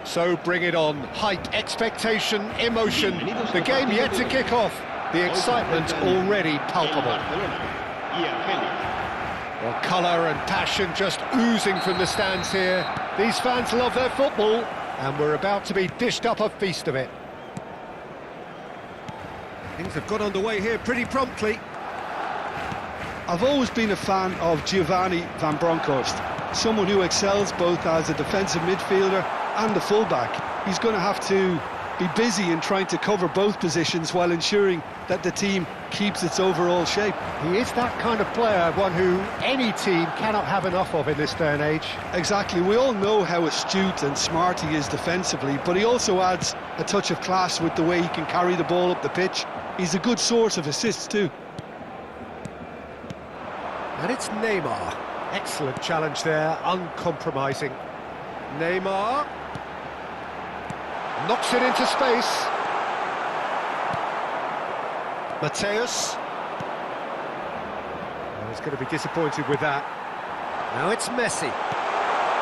So bring it on. Hype, expectation, emotion. The game yet to kick off. The excitement already palpable. Well, colour and passion just oozing from the stands here. These fans love their football, and we're about to be dished up a feast of it. Things have got underway here pretty promptly. I've always been a fan of Giovanni van Bronckhorst, someone who excels both as a defensive midfielder and a fullback. He's going to have to be busy in trying to cover both positions while ensuring that the team keeps its overall shape. He is that kind of player, one who any team cannot have enough of in this day and age. Exactly, we all know how astute and smart he is defensively, but he also adds a touch of class with the way he can carry the ball up the pitch. He's a good source of assists too. And it's Neymar. Excellent challenge there, uncompromising. Neymar knocks it into space. Mateus. Well, he's going to be disappointed with that. Now it's Messi.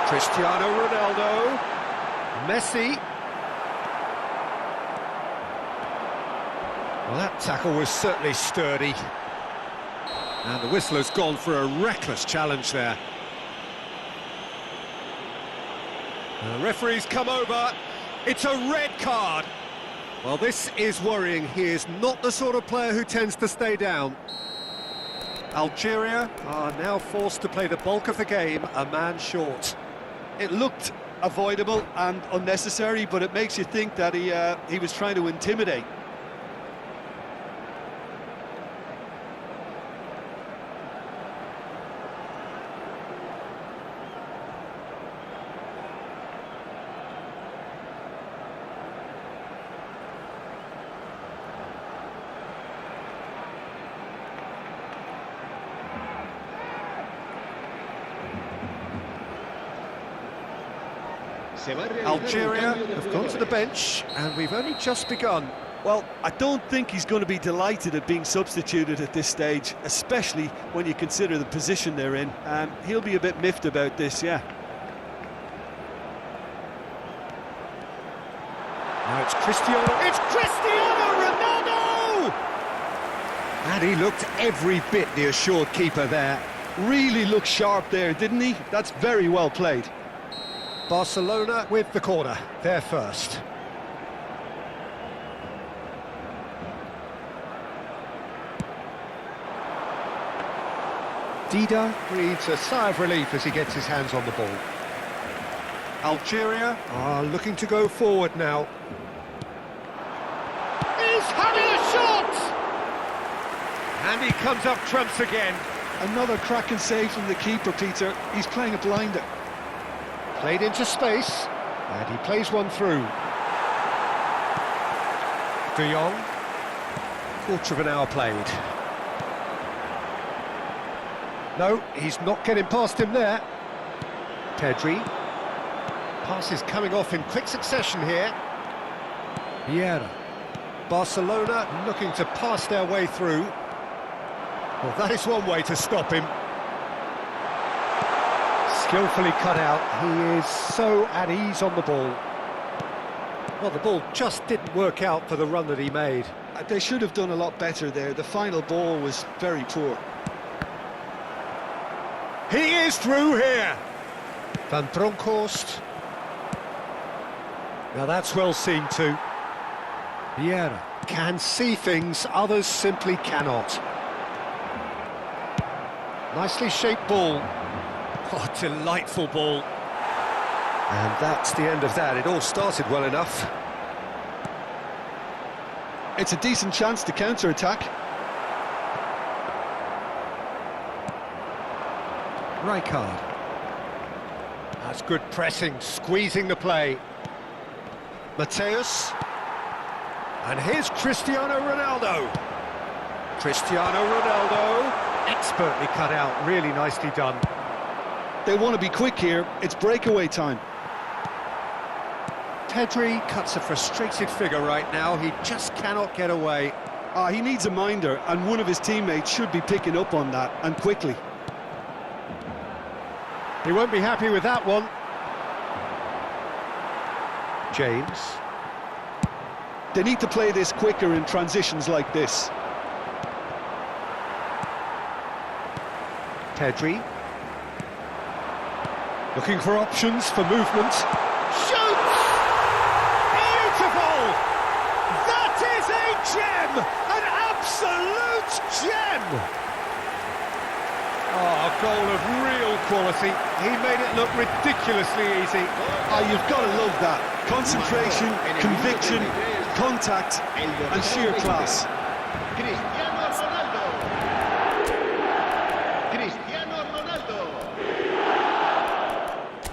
Cristiano Ronaldo. Messi. Well, that tackle was certainly sturdy. And the whistle has gone for a reckless challenge there. And the referee's come over. It's a red card. Well, this is worrying. He is not the sort of player who tends to stay down. Algeria are now forced to play the bulk of the game a man short. It looked avoidable and unnecessary, but it makes you think that he was trying to intimidate. Algeria have gone to the bench, and we've only just begun. Well, I don't think he's going to be delighted at being substituted at this stage, especially when you consider the position they're in. He'll be a bit miffed about this, yeah. Now it's Cristiano. It's Cristiano Ronaldo! And he looked every bit the assured keeper there. Really looked sharp there, didn't he? That's very well played. Barcelona with the corner, they're first. Dida breathes a sigh of relief as he gets his hands on the ball. Algeria are looking to go forward now. He's having a shot! And he comes up trumps again. Another cracking save from the keeper, Peter. He's playing a blinder. Played into space, and he plays one through. De Jong, quarter of an hour played. No, he's not getting past him there. Pedri. Passes coming off in quick succession here. Vieira. Barcelona looking to pass their way through. Well, that is one way to stop him. Skillfully cut out. He is so at ease on the ball. Well, the ball just didn't work out for the run that he made. They should have done a lot better there. The final ball was very poor. He is through here. Van Bronckhorst. Now that's well seen too. Vieira can see things others simply cannot. Nicely shaped ball. Oh, delightful ball. And that's the end of that. It all started well enough. It's a decent chance to counter-attack. Rijkaard. That's good pressing, squeezing the play. Mateus. And here's Cristiano Ronaldo. Cristiano Ronaldo. Expertly cut out, really nicely done. They want to be quick here. It's breakaway time. Pedri cuts a frustrated figure right now. He just cannot get away. He needs a minder, and one of his teammates should be picking up on that, and quickly. He won't be happy with that one. James. They need to play this quicker in transitions like this. Pedri. Looking for options for movement. Shoots! Beautiful! That is a gem! An absolute gem! Oh, a goal of real quality. He made it look ridiculously easy. Oh, you've got to love that. Concentration, conviction, contact, and sheer class.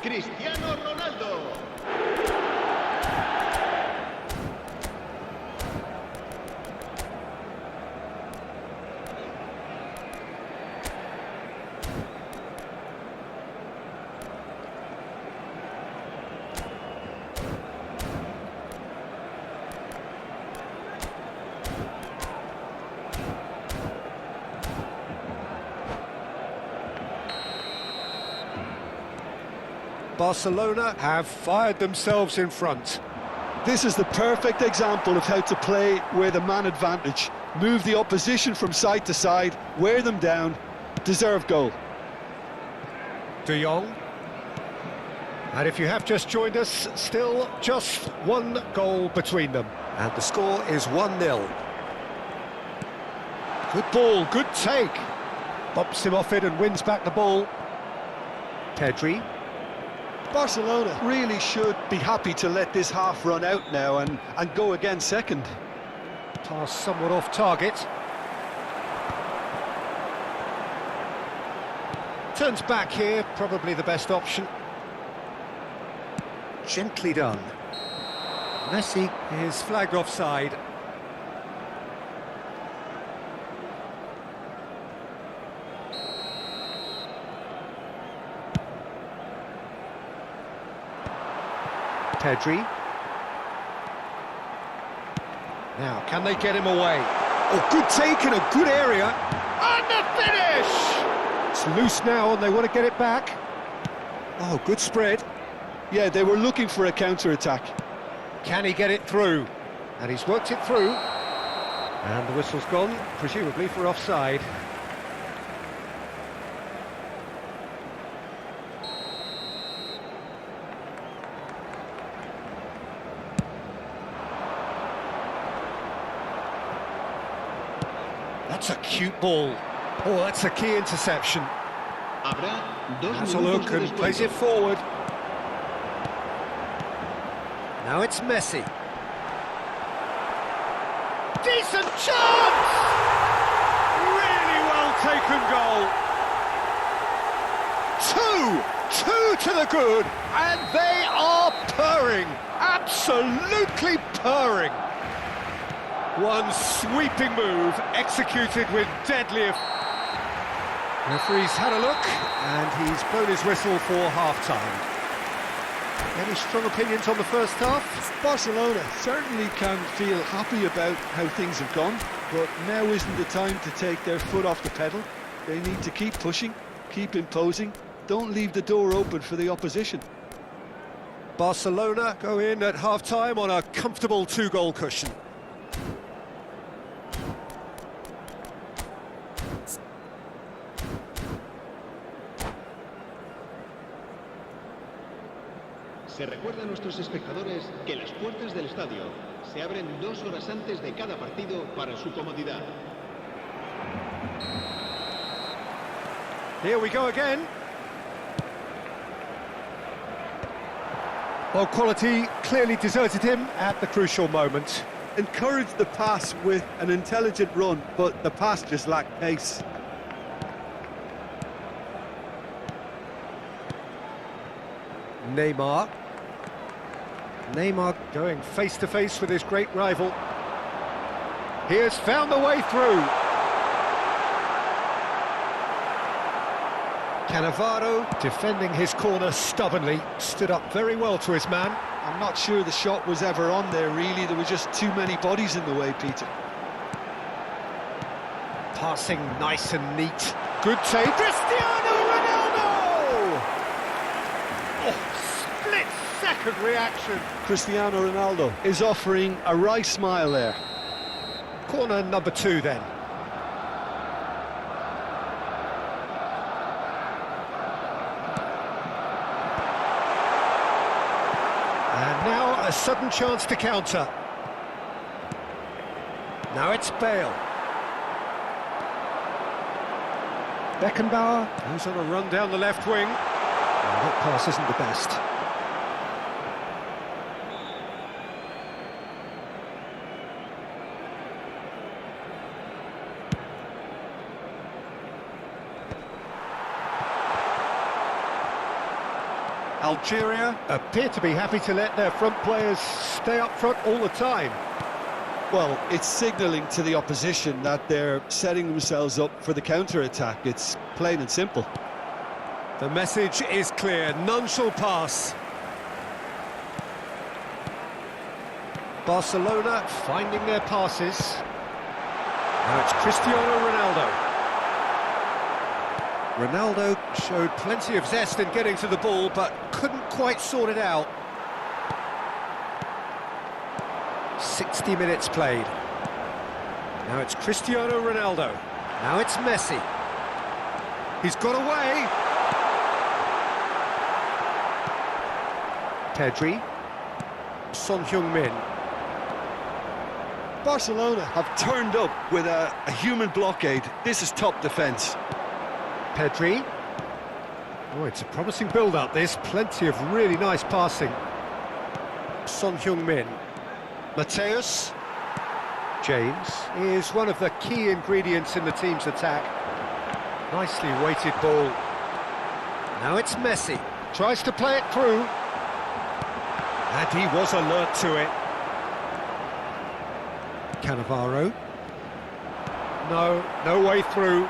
Cristiano Ronaldo. Barcelona have fired themselves in front. This is the perfect example of how to play with a man advantage. Move the opposition from side to side, wear them down, deserve goal. De Jong. And if you have just joined us, still just one goal between them. And the score is 1-0. Good ball, good take. Bumps him off it and wins back the ball. Pedri. Barcelona really should be happy to let this half run out now and go again second. Pass somewhat off target. Turns back here, probably the best option. Gently done. Messi is flagged offside. Pedri. Now, can they get him away? Oh, good take in a good area. And the finish! It's loose now and they want to get it back. Oh, good spread. Yeah, they were looking for a counter-attack. Can he get it through? And he's worked it through. And the whistle's gone, presumably for offside. That's a cute ball. Oh, that's a key interception. Has a look and plays it forward. Now it's Messi. Decent chance! Really well taken goal. Two to the good, and they are purring. Absolutely purring. One sweeping move, executed with deadly effect. Referee's had a look, and he's blown his whistle for half-time. Any strong opinions on the first half? Barcelona certainly can feel happy about how things have gone, but now isn't the time to take their foot off the pedal. They need to keep pushing, keep imposing, don't leave the door open for the opposition. Barcelona go in at half-time on a comfortable two-goal cushion. Se recuerda a nuestros espectadores que las puertas del estadio se abren 2 horas antes de cada partido para su comodidad. Here we go again. Well, quality clearly deserted him at the crucial moment. Encouraged the pass with an intelligent run, but the pass just lacked pace. Neymar. Neymar going face-to-face with his great rival. He has found the way through. Cannavaro, defending his corner stubbornly, stood up very well to his man. I'm not sure the shot was ever on there, really. There were just too many bodies in the way, Peter. Passing nice and neat. Good take. Cristiano Ronaldo! Oh, split split-second reaction. Cristiano Ronaldo is offering a wry smile there. Corner number 2 then. And now a sudden chance to counter. Now it's Bale. Beckenbauer goes on a run down the left wing. That pass isn't the best. Algeria appear to be happy to let their front players stay up front all the time. Well, it's signalling to the opposition that they're setting themselves up for the counter-attack. It's plain and simple. The message is clear, none shall pass. Barcelona finding their passes. Now it's Cristiano Ronaldo. Ronaldo showed plenty of zest in getting to the ball, but couldn't quite sort it out. 60 minutes played. Now it's Cristiano Ronaldo. Now it's Messi. He's got away. Pedri. Son Heung-min. Barcelona have turned up with a human blockade. This is top defence. Pedri. Oh, it's a promising build-up, this. Plenty of really nice passing. Son Heung-min. Mateus. James is one of the key ingredients in the team's attack. Nicely weighted ball. Now it's Messi. Tries to play it through. And he was alert to it. Cannavaro. No way through.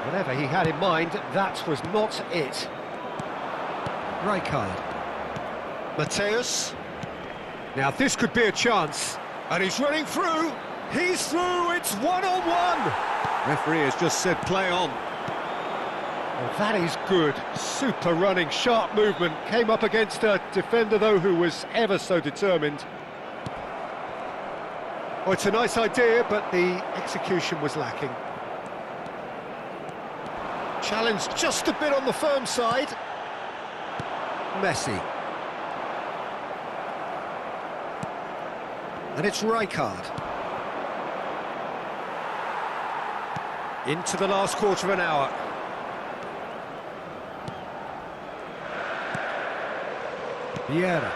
Whatever he had in mind, that was not it. Rijkaard. Mateus. Now this could be a chance. And he's running through. He's through. It's one-on-one. Referee has just said play on. Well, that is good. Super running, sharp movement. Came up against a defender, though, who was ever so determined. Oh, it's a nice idea, but the execution was lacking. Challenge just a bit on the firm side. Messi. And it's Rijkaard. Into the last quarter of an hour. Vieira.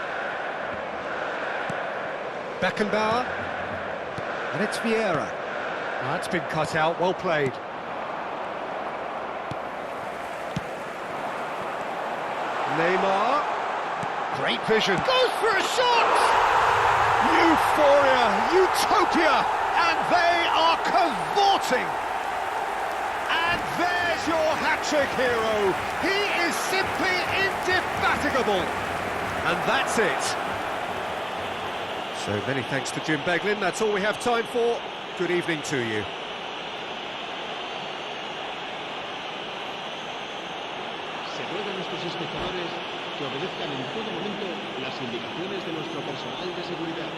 Beckenbauer. And it's Vieira. Now, that's been cut out, well played. Neymar. Great vision. Goes for a shot! Euphoria, utopia, and they are cavorting. And there's your hat-trick hero. He is simply indefatigable. And that's it. So many thanks to Jim Beglin. That's all we have time for. Good evening to you. Se ruega a nuestros espectadores que obedezcan en todo momento las indicaciones de nuestro personal de seguridad.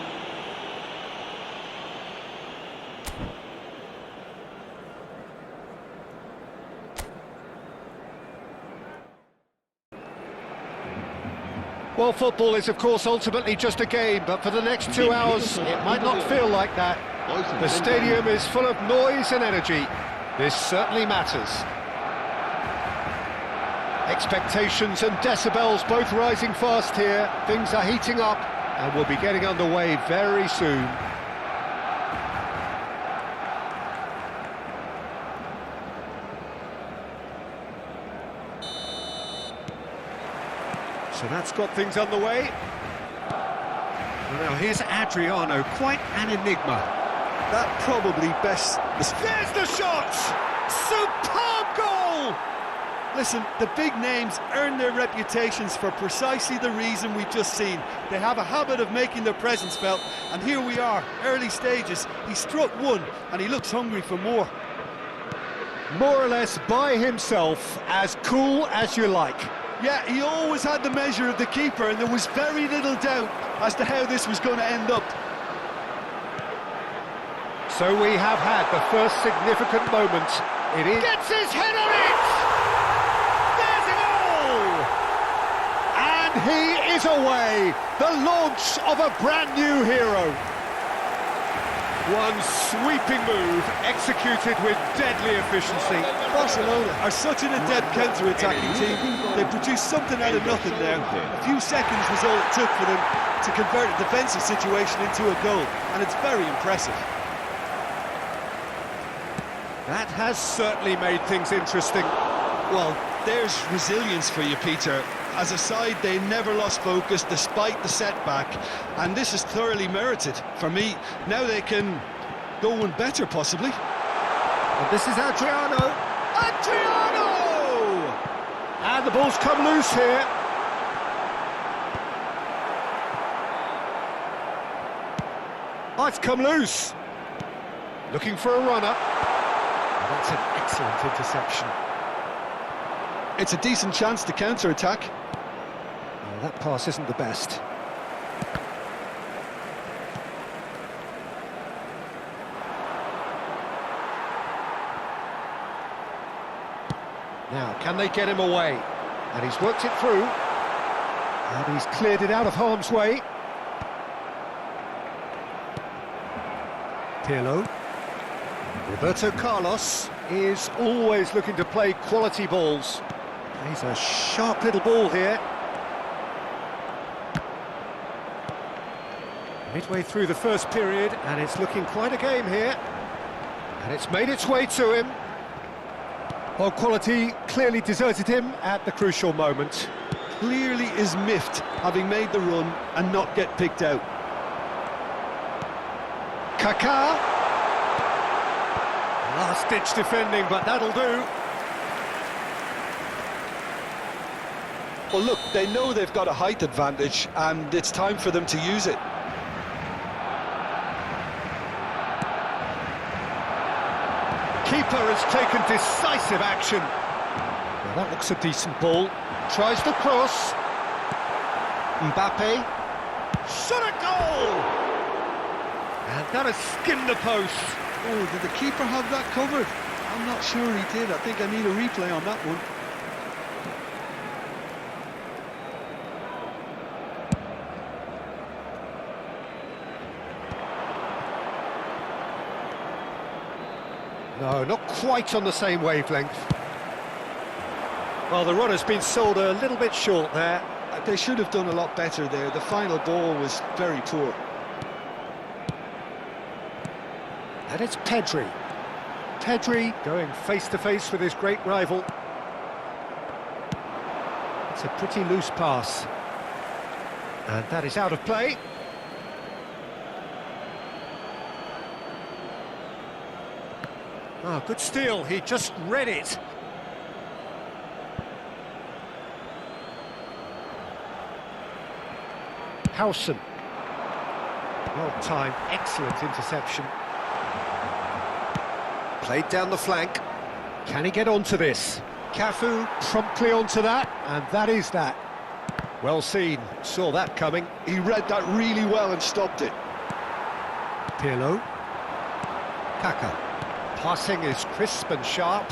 Well, football is, of course, ultimately just a game, but for the next 2 hours, it might not feel like that. The stadium is full of noise and energy. This certainly matters. Expectations and decibels both rising fast here. Things are heating up, and we'll be getting underway very soon. So that's got things underway. Now here's Adriano, quite an enigma. That probably best... There's the shot! Superb goal! Listen, the big names earn their reputations for precisely the reason we've just seen. They have a habit of making their presence felt, and here we are, early stages. He struck one, and he looks hungry for more. More or less by himself, as cool as you like. Yeah, he always had the measure of the keeper, and there was very little doubt as to how this was going to end up. So we have had the first significant moment. It is... Gets his head on it! There's a goal! And he is away! The launch of a brand new hero. One sweeping move, executed with deadly efficiency. Barcelona are such an adept counter-attacking team. They produced something out of nothing there. A few seconds was all it took for them to convert a defensive situation into a goal, and it's very impressive. That has certainly made things interesting. Well, there's resilience for you, Peter. As a side, they never lost focus despite the setback, and this is thoroughly merited. For me, now they can go one better, possibly. And this is Adriano! Adriano! And the ball's come loose here. Oh, it's come loose. Looking for a runner. That's an excellent interception. It's a decent chance to counter-attack. Oh, that pass isn't the best. Now, can they get him away? And he's worked it through. And he's cleared it out of harm's way. Pirlo. Roberto Carlos is always looking to play quality balls. He's a sharp little ball here. Midway through the first period, and it's looking quite a game here. And it's made its way to him. Well, quality clearly deserted him at the crucial moment. Clearly is miffed, having made the run and not get picked out. Kaká. Last-ditch defending, but that'll do. Well, look, they know they've got a height advantage, and it's time for them to use it. Keeper has taken decisive action. Well, that looks a decent ball. Tries the cross. Mbappe. Shot a goal! And that has skimmed the post. Oh, did the keeper have that covered? I'm not sure he did. I think I need a replay on that one. No, not quite on the same wavelength. Well, the runner's been sold a little bit short there. They should have done a lot better there. The final ball was very poor. And it's Pedri. Pedri going face-to-face with his great rival. It's a pretty loose pass. And that is out of play. Oh, good steal. He just read it. Howson. Well timed, excellent interception. Played down the flank. Can he get onto this? Cafu promptly onto that, and that is that. Well seen, saw that coming. He read that really well and stopped it. Pirlo. Kaká. Passing is crisp and sharp.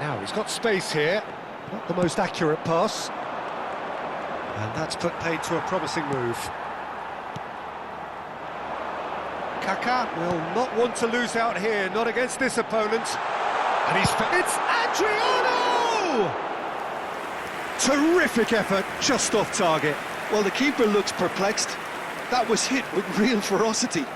Now he's got space here. Not the most accurate pass. And that's put paid to a promising move. Kaká will not want to lose out here, not against this opponent. And it's Adriano! Terrific effort, just off target. Well, the keeper looks perplexed. That was hit with real ferocity.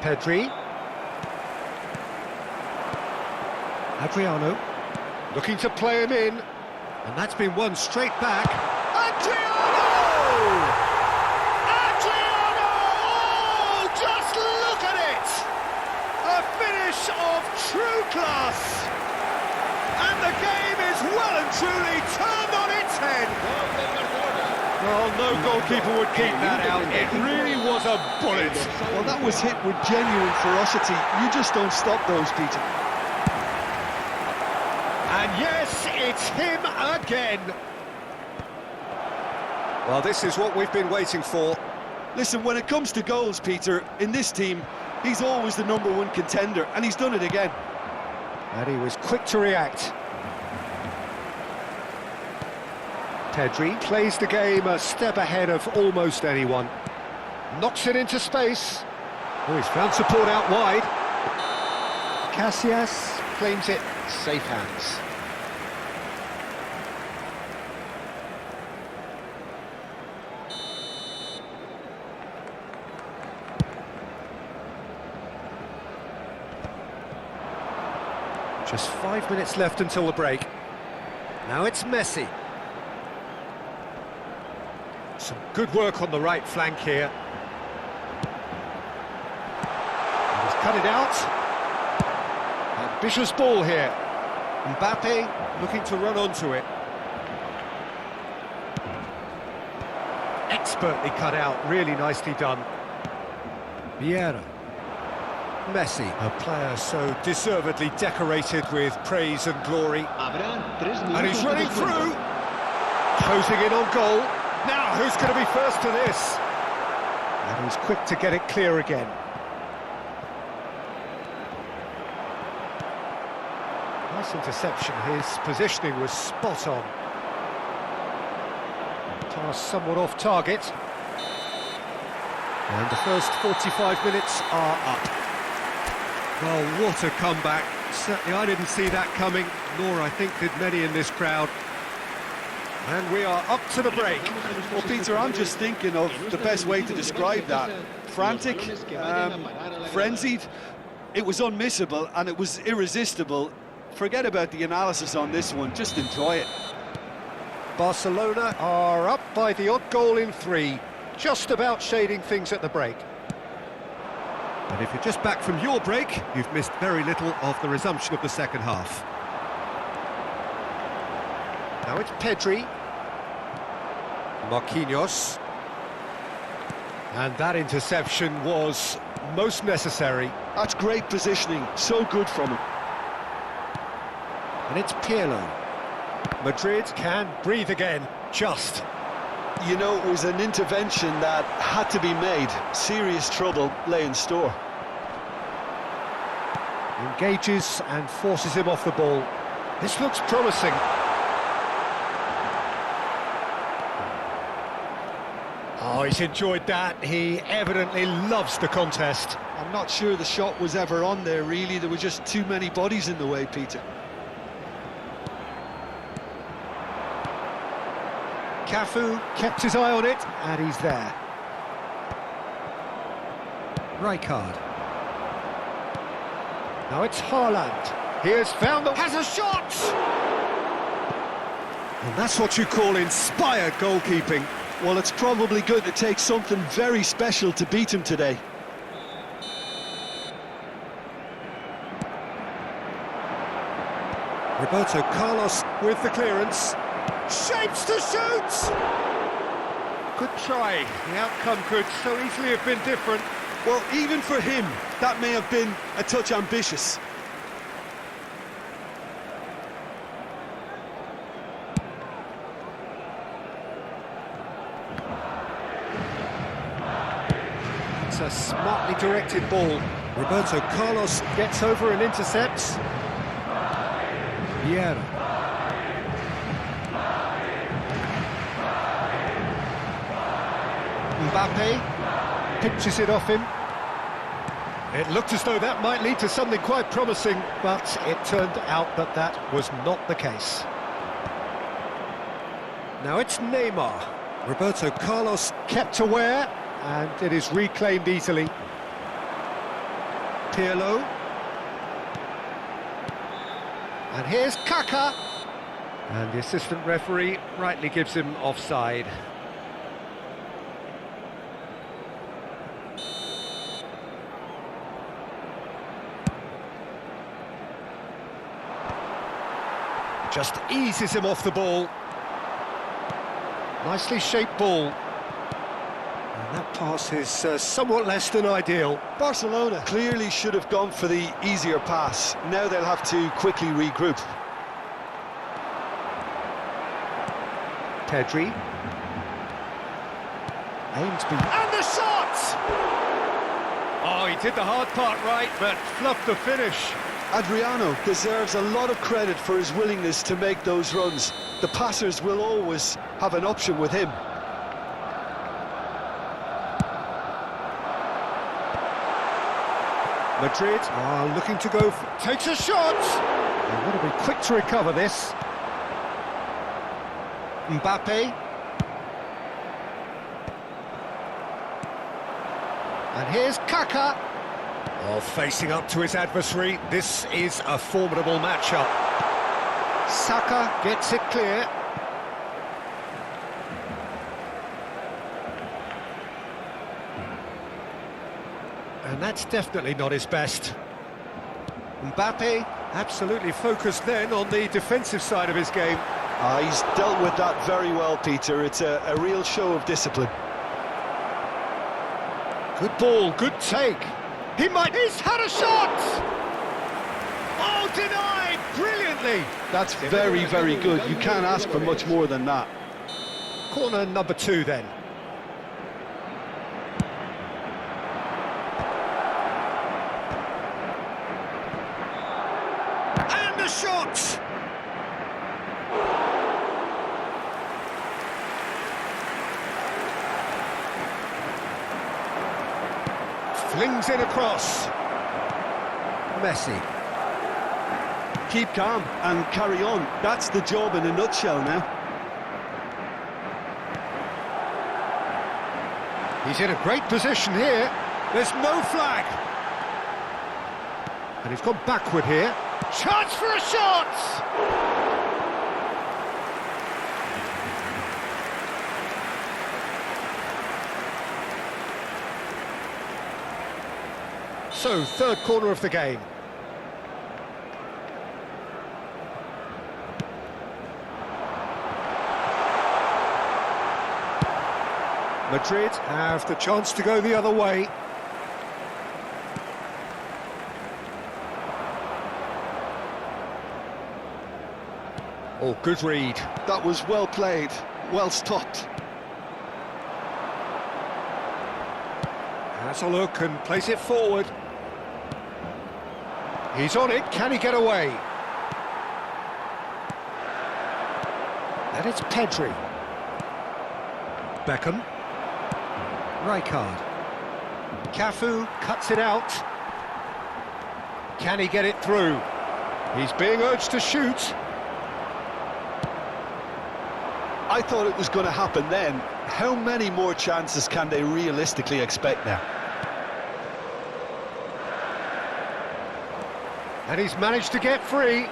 Pedri. Adriano. Looking to play him in. And that's been won straight back. Adriano! Adriano! Oh, just look at it! A finish of true class! And the game is well and truly turned on its head. Well, no goalkeeper would keep that out. It really was a bullet. Well, that was hit with genuine ferocity. You just don't stop those, Peter. And yes, it's him again. Well, this is what we've been waiting for. Listen, when it comes to goals, Peter, in this team, he's always the #1 contender, and he's done it again. And he was quick to react. Pedri plays the game a step ahead of almost anyone. Knocks it into space. Oh, he's found support out wide. Casillas claims it, safe hands. Just 5 minutes left until the break. Now it's Messi. Some good work on the right flank here. And he's cut it out. Ambitious ball here. Mbappe looking to run onto it. Expertly cut out, really nicely done. Vieira. Messi, a player so deservedly decorated with praise and glory. And he's running through. Closing in on goal. Now, who's going to be first to this? And he's quick to get it clear again. Nice interception. His positioning was spot on. Pass somewhat off target. And the first 45 minutes are up. Well, what a comeback. Certainly I didn't see that coming, nor I think did many in this crowd. And we are up to the break. Well, Peter, I'm just thinking of the best way to describe that. Frantic, frenzied. It was unmissable and it was irresistible. Forget about the analysis on this one, just enjoy it. Barcelona are up by the odd goal in 3, just about shading things at the break. And if you're just back from your break, you've missed very little of the resumption of the second half. Now it's Pedri. Marquinhos. And that interception was most necessary. That's great positioning, so good from him. And it's Pirlo. Madrid can breathe again, just. You know, it was an intervention that had to be made. Serious trouble lay in store. Engages and forces him off the ball. This looks promising. Oh, he's enjoyed that. He evidently loves the contest. I'm not sure the shot was ever on there, really. There were just too many bodies in the way, Peter. Cafu kept his eye on it, and he's there. Rijkaard. Now it's Haaland. He has found the... has a shot! And that's what you call inspired goalkeeping. Well, it's probably going to take something very special to beat him today. Roberto Carlos with the clearance. Shapes to shoot! Good try. The outcome could so easily have been different. Well, even for him, that may have been a touch ambitious. It's a smartly directed ball. Roberto Carlos gets over and intercepts. Vieira. Mbappe pinches it off him. It looked as though that might lead to something quite promising, but it turned out that that was not the case. Now it's Neymar. Roberto Carlos kept aware, and it is reclaimed easily. Pirlo. And here's Kaka. And the assistant referee rightly gives him offside. Just eases him off the ball. Nicely shaped ball. And that pass is somewhat less than ideal. Barcelona clearly should have gone for the easier pass. Now they'll have to quickly regroup. Pedri. Ainsby. And the shot! Oh, he did the hard part right, but fluffed the finish. Adriano deserves a lot of credit for his willingness to make those runs. The passers will always have an option with him. Madrid are looking to go, takes a shot! They've got to be quick to recover this. Mbappe. And here's Kaka. Oh, facing up to his adversary, this is a formidable matchup. Saka gets it clear. And that's definitely not his best. Mbappe, absolutely focused then on the defensive side of his game. He's dealt with that very well, Peter. It's a real show of discipline. Good ball, good take. He's had a shot! Oh, denied brilliantly! That's very, very good. You can't ask for much more than that. Corner number 2 then. And the shot! Flings it across. Messi. Keep calm and carry on. That's the job in a nutshell now. He's in a great position here. There's no flag. And he's gone backward here. Chance for a shot! So, third corner of the game. Madrid have the chance to go the other way. Oh, good read. That was well played, well stopped. Has a look and plays it forward. He's on it, can he get away? And it's Pedri. Beckham. Rijkaard. Cafu cuts it out. Can he get it through? He's being urged to shoot. I thought it was going to happen then. How many more chances can they realistically expect now? And he's managed to get free.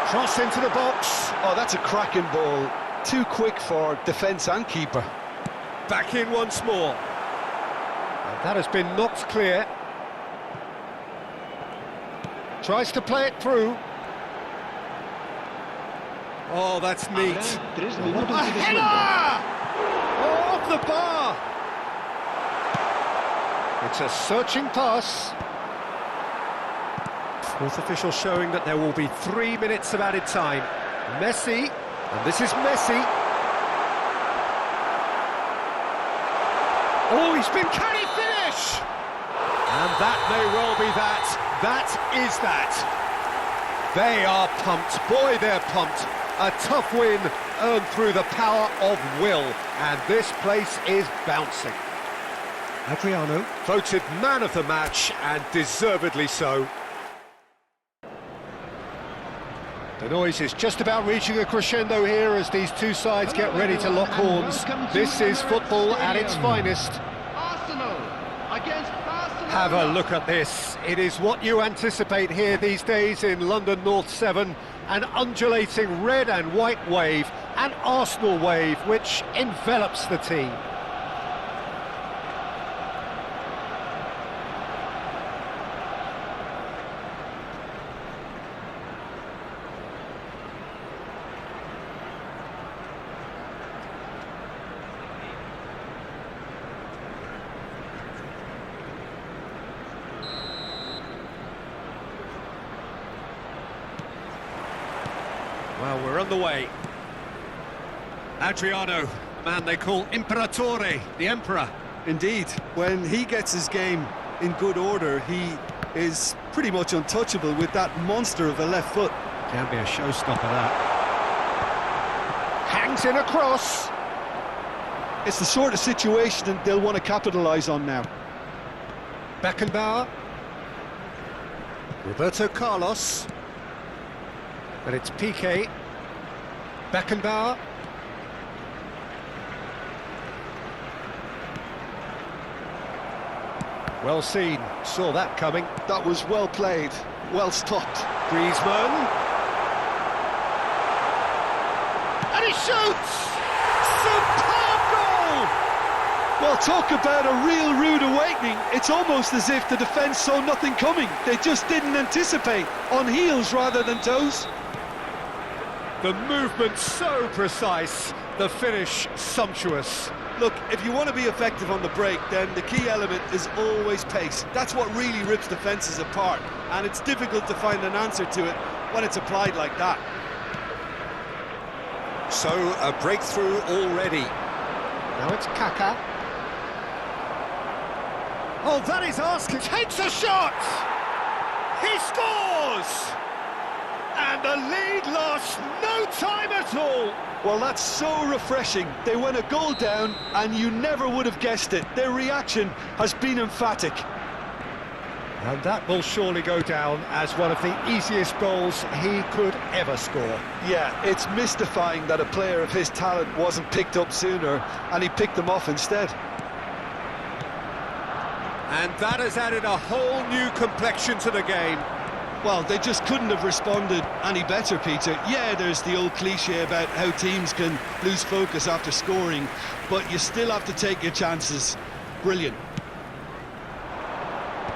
Cross into the box. Oh, that's a cracking ball. Too quick for defence and keeper. Back in once more. And that has been knocked clear. Tries to play it through. Oh, that's neat. A header! Oh, off the bar! It's a searching pass. Fourth official showing that there will be 3 minutes of added time. Messi, and this is Messi. Oh, can he finish? And that may well be that. That is that. They are pumped. Boy, they're pumped. A tough win earned through the power of will. And this place is bouncing. Adriano voted man of the match, and deservedly so. The noise is just about reaching a crescendo here as these two sides get ready to lock horns. This is football at its finest. Arsenal, against Barcelona. Have a look at this. It is what you anticipate here these days in London North 7. An undulating red and white wave, an Arsenal wave which envelops the team. Well, we're on the way. Adriano, the man they call Imperatore, the Emperor. Indeed, when he gets his game in good order, he is pretty much untouchable with that monster of a left foot. Can be a showstopper, that. Hangs in a cross. It's the sort of situation that they'll want to capitalise on now. Beckenbauer. Roberto Carlos. But it's Piqué. Beckenbauer. Well seen, saw that coming. That was well played, well stopped. Griezmann. And he shoots! Superb goal! Well, talk about a real rude awakening. It's almost as if the defence saw nothing coming. They just didn't anticipate, on heels rather than toes. The movement so precise, the finish sumptuous. Look, if you want to be effective on the break, then the key element is always pace. That's what really rips defences apart, and it's difficult to find an answer to it when it's applied like that. So, a breakthrough already. Now it's Kaká. Oh, that is asking. Takes a shot! He scores! And the lead lost no time at all. Well, that's so refreshing. They went a goal down, and you never would have guessed it. Their reaction has been emphatic. And that will surely go down as one of the easiest goals he could ever score. Yeah, it's mystifying that a player of his talent wasn't picked up sooner, and he picked them off instead. And that has added a whole new complexion to the game. Well, they just couldn't have responded any better, Peter. Yeah, there's the old cliche about how teams can lose focus after scoring, but you still have to take your chances. Brilliant.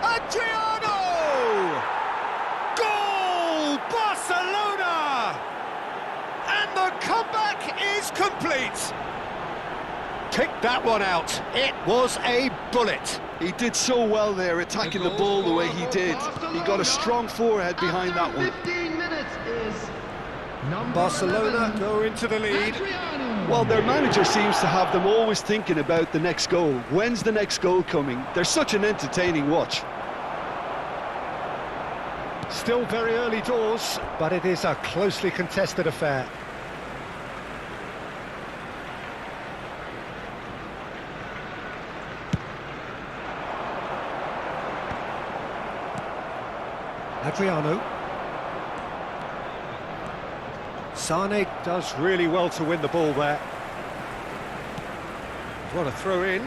Adriano! Goal! Barcelona! And the comeback is complete. Kick that one out. It was a bullet. He did so well there, attacking the ball the way he did. He got a strong forehead behind that one. 15 minutes is Barcelona go into the lead. Well, their manager seems to have them always thinking about the next goal. When's the next goal coming? They're such an entertaining watch. Still very early doors, but it is a closely contested affair. Adriano. Sane does really well to win the ball there. What a throw in.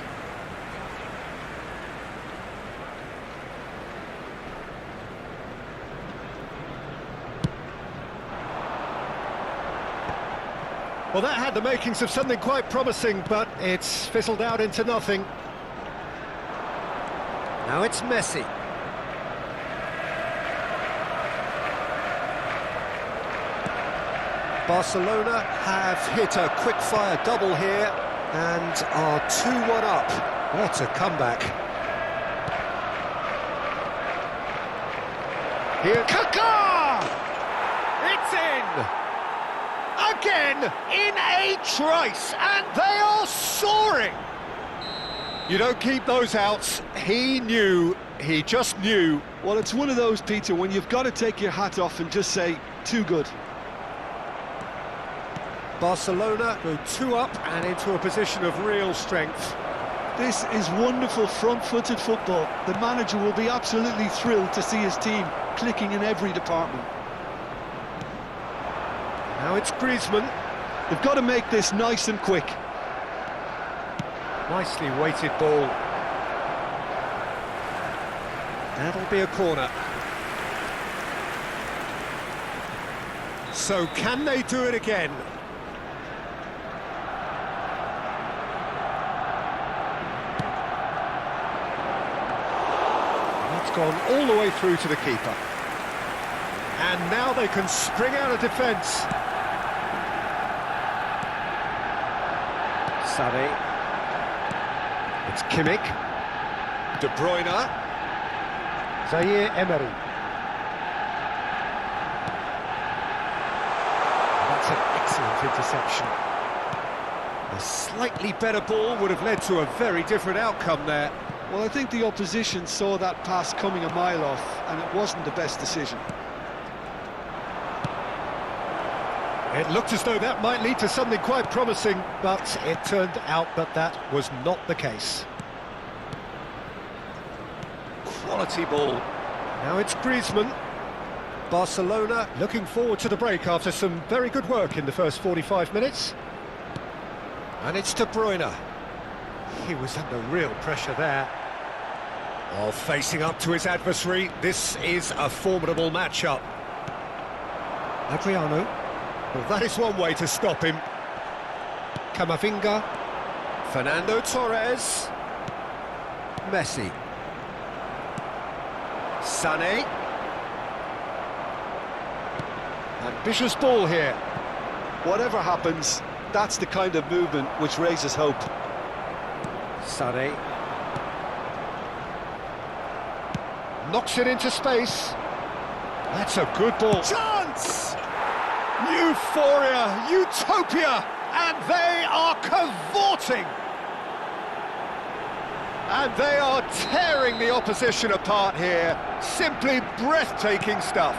Well, that had the makings of something quite promising, but it's fizzled out into nothing. Now it's Messi. Barcelona have hit a quick-fire double here and are 2-1 up. What a comeback. Here, Kaká! It's in! Again, in a trice, and they are soaring! You don't keep those outs. He knew, he just knew. Well, it's one of those, Peter, when you've got to take your hat off and just say, too good. Barcelona go 2 up and into a position of real strength. This is wonderful front-footed football. The manager will be absolutely thrilled to see his team clicking in every department. Now it's Griezmann. They've got to make this nice and quick. Nicely weighted ball. That'll be a corner. So can they do it again? That's gone all the way through to the keeper. And now they can spring out of defence. Sané. It's Kimmich. De Bruyne. Zaire Emery. That's an excellent interception. A slightly better ball would have led to a very different outcome there. Well, I think the opposition saw that pass coming a mile off, and it wasn't the best decision. It looked as though that might lead to something quite promising, but it turned out that that was not the case. Quality ball. Now it's Griezmann. Barcelona looking forward to the break after some very good work in the first 45 minutes. And it's De Bruyne. He was under real pressure there. While facing up to his adversary, this is a formidable matchup. Adriano. Well, that is one way to stop him. Camavinga. Fernando Torres. Messi. Sané. Ambitious ball here. Whatever happens, that's the kind of movement which raises hope. Sané. Knocks it into space. That's a good ball. Chance! Euphoria, utopia, and they are cavorting. And they are tearing the opposition apart here. Simply breathtaking stuff.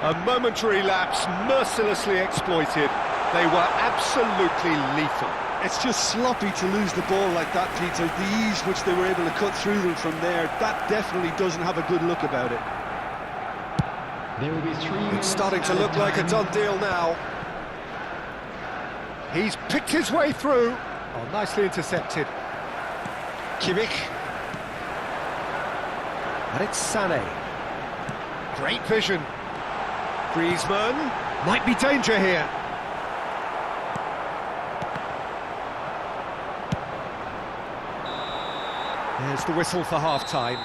A momentary lapse mercilessly exploited. They were absolutely lethal. It's just sloppy to lose the ball like that, Peter. The ease which they were able to cut through them from there, that definitely doesn't have a good look about it. There will be 3 It's starting to look like a done deal now. He's picked his way through. Oh, nicely intercepted. Kimmich. And it's Sané. Great vision. Griezmann. Might be danger here. There's the whistle for half-time.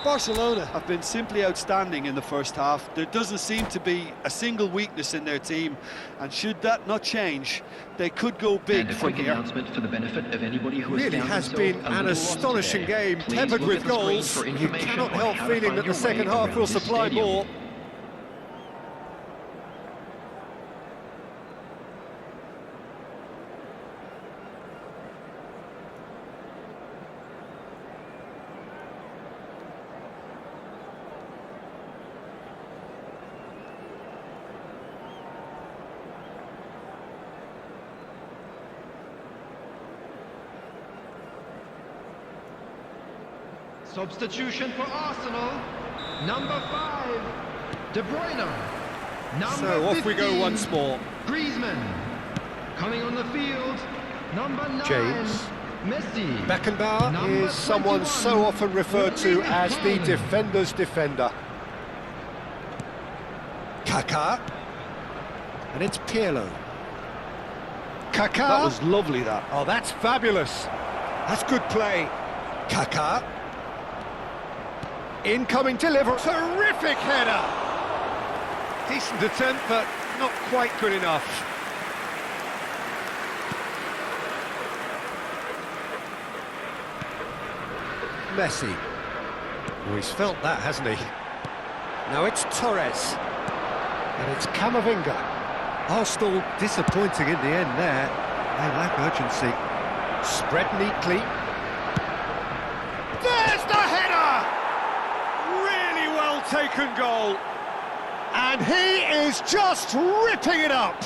Barcelona have been simply outstanding in the first half. There doesn't seem to be a single weakness in their team, and should that not change, they could go big and a from quick here. announcement for the benefit of anybody who Really has been an astonishing game, peppered with goals. You cannot help feeling that the second half will supply more. Substitution for Arsenal, number 5, De Bruyne. Number So off we go 15, once more. Griezmann. Coming on the field, number 9, James. Messi. Beckenbauer Number is someone 21, so often referred to Erling as the Haaland. defender's defender. Kaká. And it's Pirlo. Kaká. That was lovely, that. Oh, that's fabulous. That's good play. Kaká. Incoming delivery. Terrific header. Decent attempt, but not quite good enough. Messi. Oh, he's felt that, hasn't he? Now it's Torres. And it's Camavinga. Arsenal disappointing in the end there. They lack urgency. Spread neatly. There's the header! Really well taken goal. And he is just ripping it up.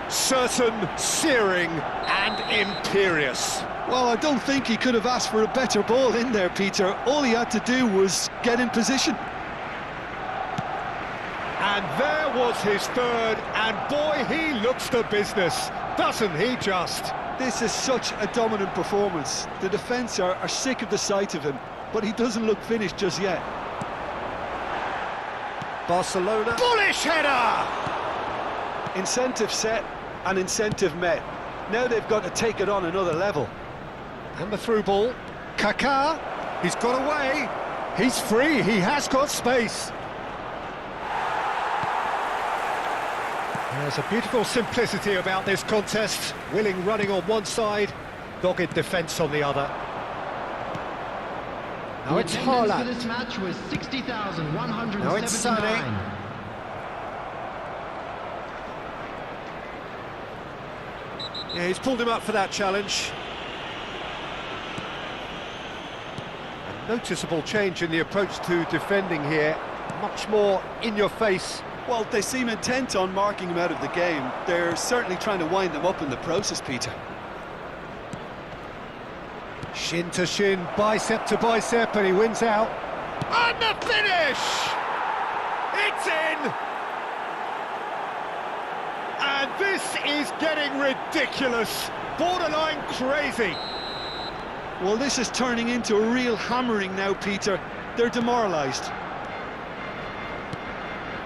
Certain, searing and imperious. Well, I don't think he could have asked for a better ball in there, Peter. All he had to do was get in position. And there was his third, and boy, he looks the business, doesn't he just? This is such a dominant performance. The defence are sick of the sight of him, but he doesn't look finished just yet. Barcelona. Bullish header! Incentive set and incentive met. Now they've got to take it on another level. And the through ball. Kaká. He's got away. He's free. He has got space. There's a beautiful simplicity about this contest. Willing running on one side, dogged defence on the other. Now it's Attendance for Haaland. this match was 60,179. Now it's Sané. Yeah, he's pulled him up for that challenge. A noticeable change in the approach to defending here. Much more in your face. Well, they seem intent on marking him out of the game. They're certainly trying to wind them up in the process, Peter. Shin to shin, bicep to bicep, and he wins out. And the finish! It's in! And this is getting ridiculous, borderline crazy. Well, this is turning into a real hammering now, Peter. They're demoralised.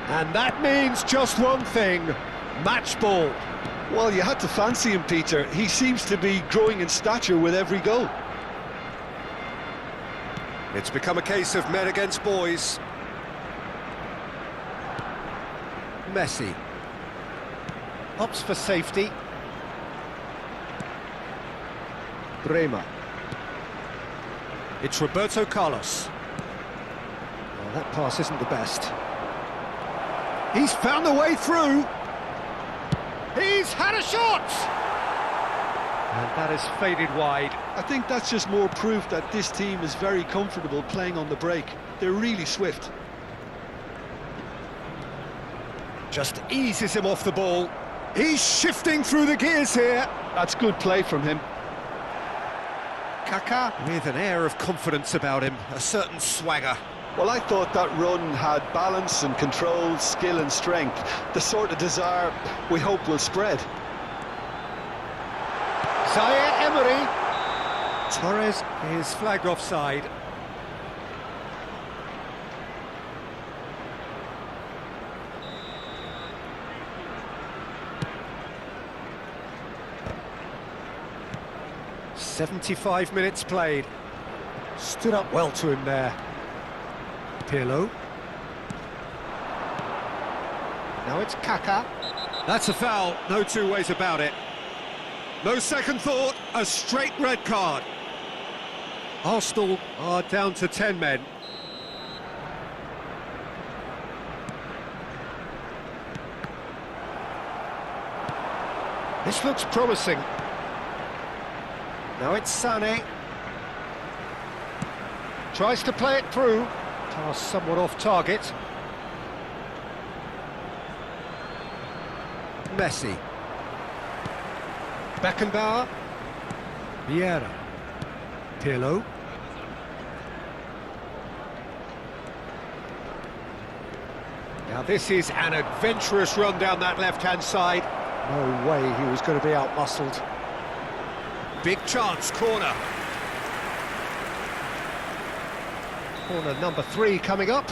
And that means just one thing, match ball. Well, you had to fancy him, Peter. He seems to be growing in stature with every goal. It's become a case of men against boys. Messi. Opts for safety. Bremer. It's Roberto Carlos. Well, that pass isn't the best. He's found a way through. He's had a shot! And that is faded wide. I think that's just more proof that this team is very comfortable playing on the break. They're really swift. Just eases him off the ball. He's shifting through the gears here. That's good play from him. Kaká with an air of confidence about him, a certain swagger. Well, I thought that run had balance and control, skill and strength. The sort of desire we hope will spread. Zaire Emery. Torres is flagged offside. "75 minutes played." Stood up well to him there. Pirlo. Now it's Kaká. That's a foul, no two ways about it. No second thought, a straight red card. Arsenal are down to 10 men. This looks promising. Now it's Sané. Tries to play it through. Pass somewhat off target. Messi. Beckenbauer. Vieira. Pirlo. Now this is an adventurous run down that left-hand side. No way he was going to be out-muscled. Big chance, corner. Corner number 3 coming up.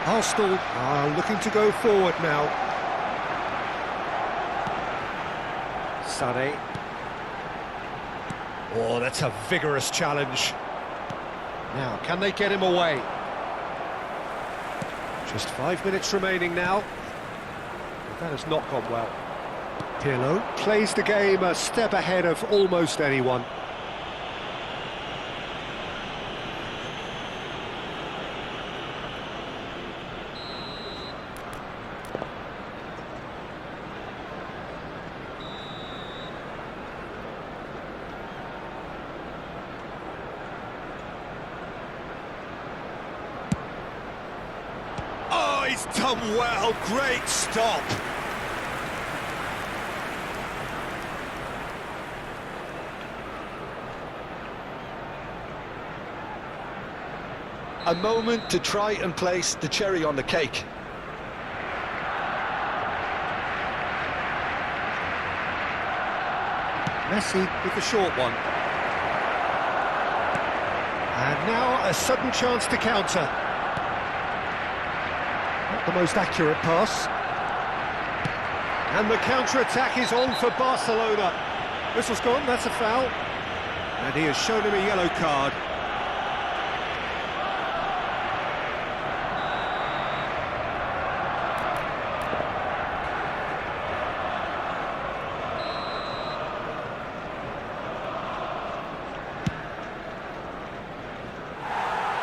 Arsenal are looking to go forward now. Sané. Oh, that's a vigorous challenge. Now, can they get him away? Just 5 minutes remaining now. But that has not gone well. Pirlo plays the game a step ahead of almost anyone. He's done well, great stop. A moment to try and place the cherry on the cake. Messi with the short one. And now a sudden chance to counter. Not the most accurate pass. And the counter-attack is on for Barcelona. Whistle's gone, that's a foul. And he has shown him a yellow card.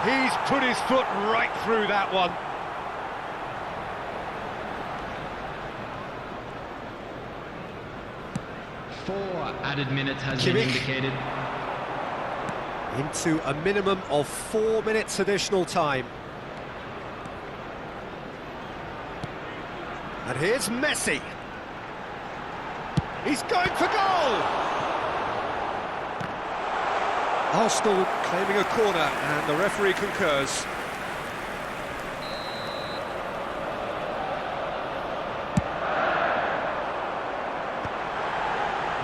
He's put his foot right through that one. Four added minutes has been Kimmich. indicated. Into a minimum of 4 minutes additional time. And here's Messi. He's going for goal! Arsenal claiming a corner, and the referee concurs.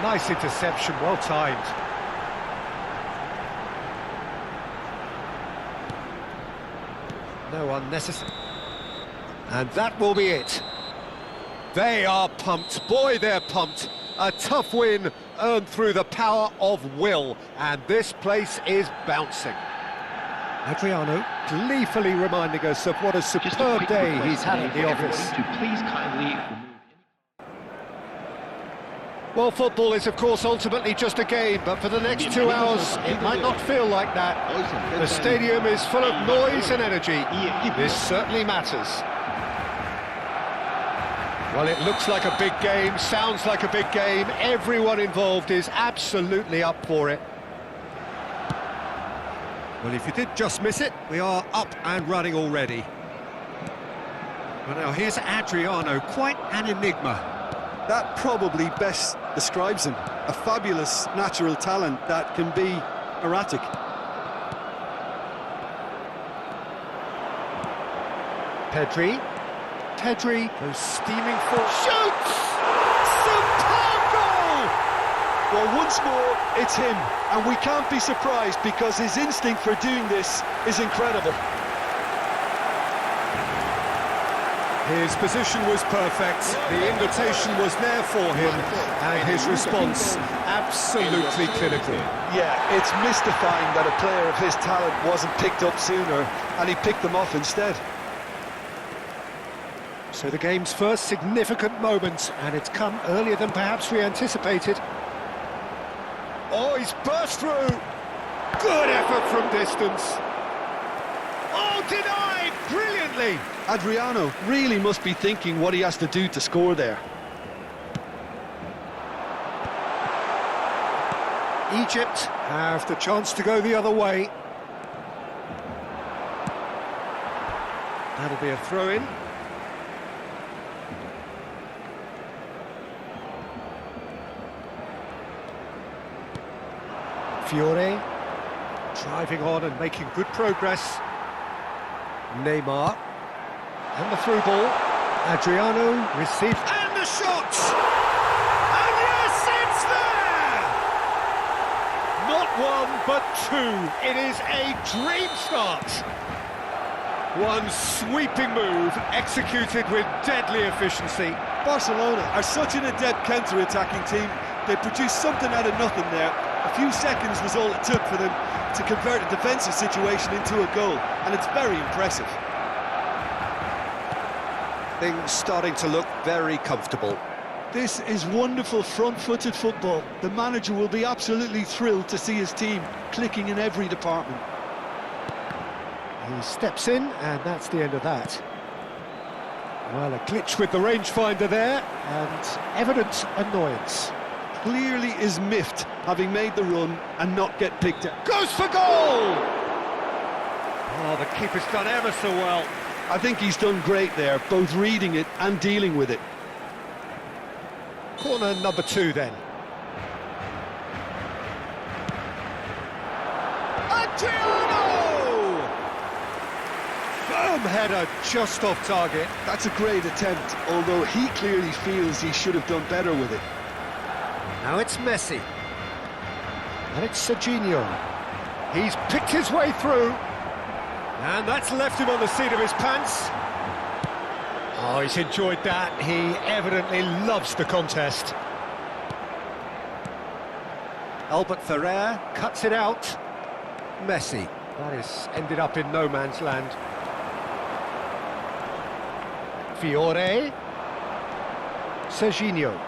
Nice interception, well timed. No unnecessary. And that will be it. They are pumped. Boy, they're pumped. A tough win earned through the power of will, and this place is bouncing. Adriano gleefully reminding us of what a Just a superb quick day request he's had today at the for office. everybody to please kindly remove Well, football is, of course, ultimately just a game, but for the next 2 hours, it might not feel like that. The stadium is full of noise and energy. This certainly matters. Well, it looks like a big game, sounds like a big game. Everyone involved is absolutely up for it. Well, if you did just miss it, we are up and running already. Well, now here's Adriano, quite an enigma. That probably best describes him. A fabulous natural talent that can be erratic. Pedri goes steaming for... Shoots! Superb goal! Well, once more, it's him. And we can't be surprised because his instinct for doing this is incredible. His position was perfect, the invitation was there for him, and his response absolutely clinical. Yeah, it's mystifying that a player of his talent wasn't picked up sooner, and he picked them off instead. So the game's first significant moment, and it's come earlier than perhaps we anticipated. Oh, he's burst through! Good effort from distance! Oh, denied! Brilliantly! Adriano really must be thinking what he has to do to score there. Egypt have the chance to go the other way. That'll be a throw-in. Fiore driving on and making good progress. Neymar. And the through ball. Adriano received. And the shot! And yes, it's there! Not one, but two. It is a dream start. One sweeping move, executed with deadly efficiency. Barcelona are such an adept counter-attacking team. They produced something out of nothing there. A few seconds was all it took for them to convert a defensive situation into a goal, and it's very impressive. Things starting to look very comfortable. This is wonderful front-footed football. The manager will be absolutely thrilled to see his team clicking in every department. He steps in, and that's the end of that. Well, a glitch with the rangefinder there, and evident annoyance. Clearly is miffed, having made the run and not get picked up. Goes for goal! Oh, the keeper's done ever so well. I think he's done great there, both reading it and dealing with it. Corner number 2 then. Adriano! header just off target. That's a great attempt, although he clearly feels he should have done better with it. Now it's Messi. And it's Serginho. He's picked his way through. And that's left him on the seat of his pants. Oh, he's enjoyed that. He evidently loves the contest. Albert Ferrer cuts it out. Messi. That is ended up in no man's land. Fiore. Serginho.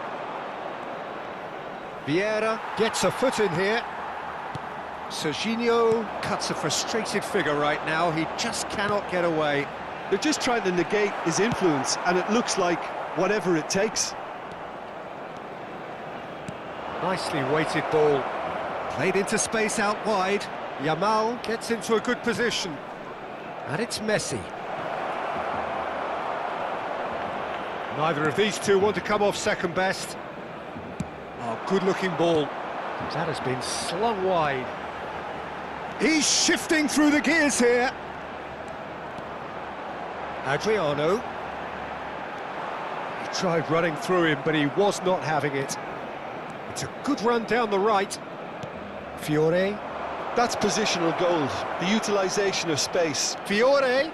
Vieira gets a foot in here. Serginho cuts a frustrated figure right now. He just cannot get away. They're just trying to negate his influence, and it looks like whatever it takes. Nicely weighted ball. Played into space out wide. Yamal gets into a good position. And it's Messi. Neither of these two want to come off second best. Oh, good-looking ball. That has been slung wide. He's shifting through the gears here. Adriano. He tried running through him, but he was not having it. It's a good run down the right. Fiore. That's positional gold, the utilisation of space. Fiore.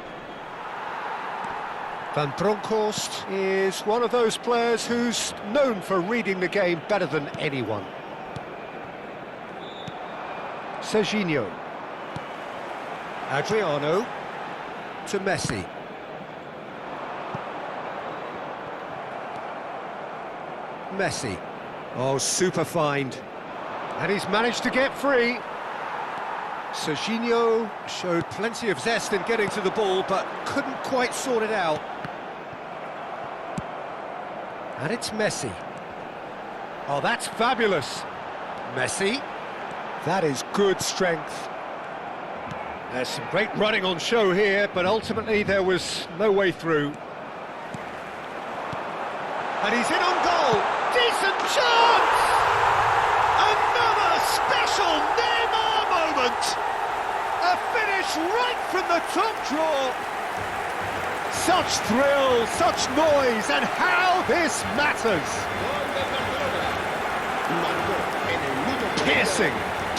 Van Bronckhorst is one of those players who's known for reading the game better than anyone. Serginho. Adriano to Messi. Messi. Oh, super find. And he's managed to get free. Serginho showed plenty of zest in getting to the ball, but couldn't quite sort it out. And it's Messi. Oh, that's fabulous. Messi. That is good strength. There's some great running on show here, but ultimately there was no way through. And he's in on goal. Decent chance! Another special Neymar moment. A finish right from the top draw. Such thrill, such noise, and how this matters.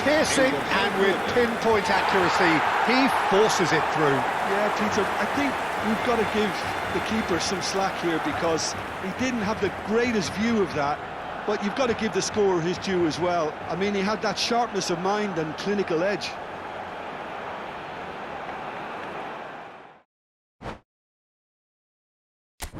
Piercing, and with pinpoint accuracy, he forces it through. Yeah, Peter, I think we've got to give the keeper some slack here because he didn't have the greatest view of that, but you've got to give the scorer his due as well. I mean, he had that sharpness of mind and clinical edge.